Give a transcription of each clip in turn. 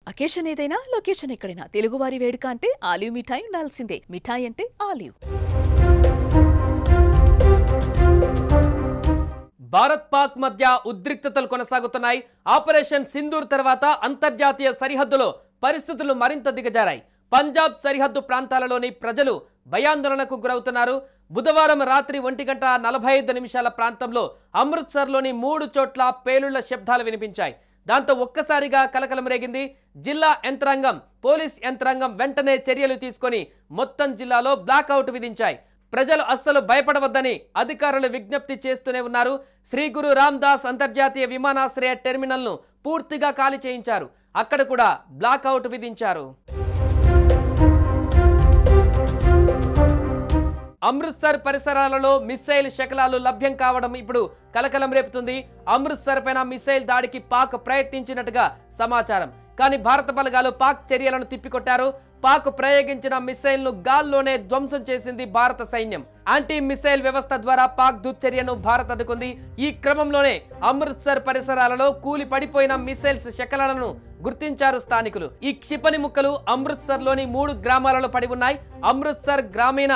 Occasion ఏదైనా location ఎక్కడైనా తెలుగువారి వేడుక అంటే ఆలివ్ మిఠాయి ఉండాల్సిందే. మిఠాయి అంటే ఆలివ్. భారత్ పాక్ మధ్య ఉద్రిక్తతలు కొనసాగుతున్నాయి. ఆపరేషన్ సింధూర్ తర్వాత అంతర్జాతీయ సరిహద్దులో పరిస్థితులు మరింత దిగజారాయి. పంజాబ్ సరిహద్దు ప్రాంతాలలోని ప్రజలు భయాందోళనకు గురవుతున్నారు. బుధవారం రాత్రి 1:45 ప్రాంతంలో అమృత్సర్లోని 3 చోట్ల పేలుళ్ల శబ్దాలు వినిపించాయి. దాంతో ఒక్కసారిగా కలకలం రేగింది. జిల్లా యంత్రాంగం, పోలీస్ యంత్రాంగం వెంటనే చర్యలు తీసుకొని మొత్తం జిల్లాలో బ్లాక్అవుట్ విధించాయి. ప్రజలు అస్సలు భయపడవద్దని అధికారులు విజ్ఞప్తి చేస్తూనే ఉన్నారు. శ్రీ గురు రామ్దాస్ అంతర్జాతీయ విమానాశ్రయ టెర్మినల్ను పూర్తిగా ఖాళీ చేయించారు. అక్కడ కూడా బ్లాక్అవుట్ విధించారు. అమృత్సర్ పరిసరాలలో మిస్సైల్ శకలాలు లభ్యం కావడం ఇప్పుడు కలకలం రేపుతుంది. అమృత్సర్ పైన మిస్సైల్ దాడికి పాక్ ప్రయత్నించినట్టుగా సమాచారం. కానీ భారత బలగాలు పాక్ చర్యలను తిప్పికొట్టారు. పాక్ ప్రయోగించిన మిస్సైల్ ను గాల్లోనే ధ్వంసం చేసింది భారత సైన్యం. యాంటీ మిస్సైల్ వ్యవస్థ ద్వారా పాక్ దుశ్చర్యను భారత్ అడ్డుకుంది. ఈ క్రమంలోనే అమృత్సర్ పరిసరాలలో కూలి పడిపోయిన మిస్సైల్స్ శకలాలను గుర్తించారు స్థానికులు. ఈ క్షిపణి ముక్కలు అమృత్సర్ లోని 3 గ్రామాలలో పడి ఉన్నాయి. అమృత్సర్ గ్రామీణ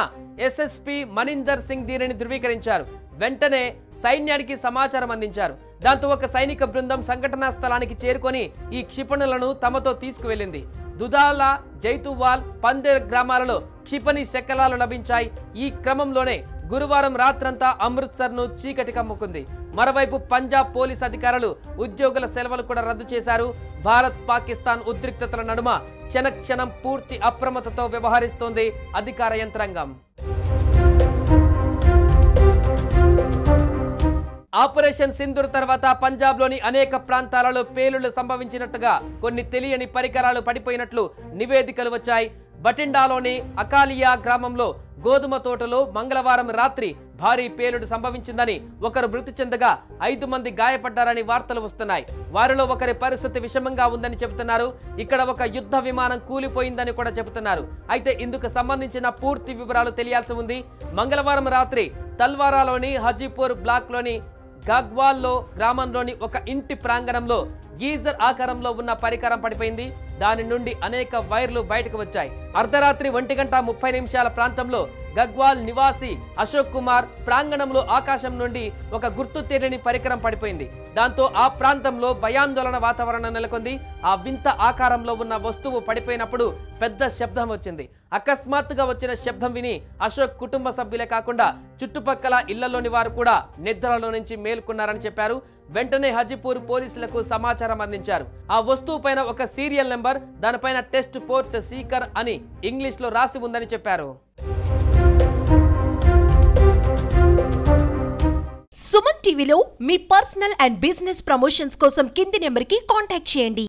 ఎస్ఎస్పీ మనిందర్ సింగ్ దీనిని ధృవీకరించారు. వెంటనే సైన్యానికి సమాచారం అందించారు. దాంతో ఒక సైనిక బృందం సంఘటనా స్థలానికి చేరుకొని ఈ క్షిపణులను తమతో తీసుకువెళ్లింది. దుదాలా, జైతువాల్, పందేర్ గ్రామాలలో క్షిపణి శకలాలు లభించాయి. ఈ క్రమంలోనే గురువారం రాత్రంతా అమృత్సర్ ను చీకటి కమ్ముకుంది. మరోవైపు పంజాబ్ పోలీస్ అధికారులు ఉద్యోగుల సెలవులు కూడా రద్దు చేశారు. భారత్ పాకిస్తాన్ ఉద్రిక్తతల నడుమ క్షణక్షణం పూర్తి అప్రమత్తతో వ్యవహరిస్తోంది అధికార యంత్రాంగం. ఆపరేషన్ సింధూర్ తర్వాత పంజాబ్లోని అనేక ప్రాంతాలలో పేలుళ్లు సంభవించినట్టుగా కొన్ని తెలియని పరికరాలు పడిపోయినట్లు నివేదికలు వచ్చాయి. బటిండాలోని అకాలియా గ్రామంలో గోధుమ తోటలో మంగళవారం రాత్రి భారీ పేలుడు సంభవించిందని, ఒకరు మృతి చెందగా 5 మంది గాయపడ్డారని వార్తలు వస్తున్నాయి. వారిలో ఒకరి పరిస్థితి విషమంగా ఉందని చెబుతున్నారు. ఇక్కడ ఒక యుద్ధ విమానం కూలిపోయిందని కూడా చెబుతున్నారు. అయితే ఇందుకు సంబంధించిన పూర్తి వివరాలు తెలియాల్సి ఉంది. మంగళవారం రాత్రి తల్వారాలోని హజీపూర్ బ్లాక్లోని గగ్వాల్లో గ్రామంలోని ఒక ఇంటి ప్రాంగణంలో గీజర్ ఆకారంలో ఉన్న పరికరం పడిపోయింది. దాని నుండి అనేక వైర్లు బయటకు వచ్చాయి. అర్ధరాత్రి 1:30 ప్రాంతంలో గగ్వాల్ నివాసి అశోక్ కుమార్ ప్రాంగణంలో ఆకాశం నుండి ఒక గుర్తు తెలియని పరికరం పడిపోయింది. దాంతో ఆ ప్రాంతంలో భయాందోళన వాతావరణం నెలకొంది. ఆ వింత ఆకారంలో ఉన్న వస్తువు పడిపోయినప్పుడు పెద్ద శబ్దం వచ్చింది. అకస్మాత్తుగా వచ్చిన శబ్దం విని అశోక్ కుటుంబ సభ్యులే కాకుండా చుట్టుపక్కల ఇళ్లలోని వారు కూడా నిద్రలో నుంచి మేల్కొన్నారని చెప్పారు. వెంటనే హజీపూర్ పోలీసులకు సమాచారం అందించారు. ఆ వస్తువు పైన ఒక సీరియల్ నెంబర్, దానిపైన టెస్ట్ పోర్ట్ సీకర్ అని ఇంగ్లీష్ లో రాసి ఉందని చెప్పారు. సుమన్ టీవీలో మీ పర్సనల్ అండ్ బిజినెస్ ప్రమోషన్స్ కోసం కింది నెంబర్కి కాంటాక్ట్ చేయండి.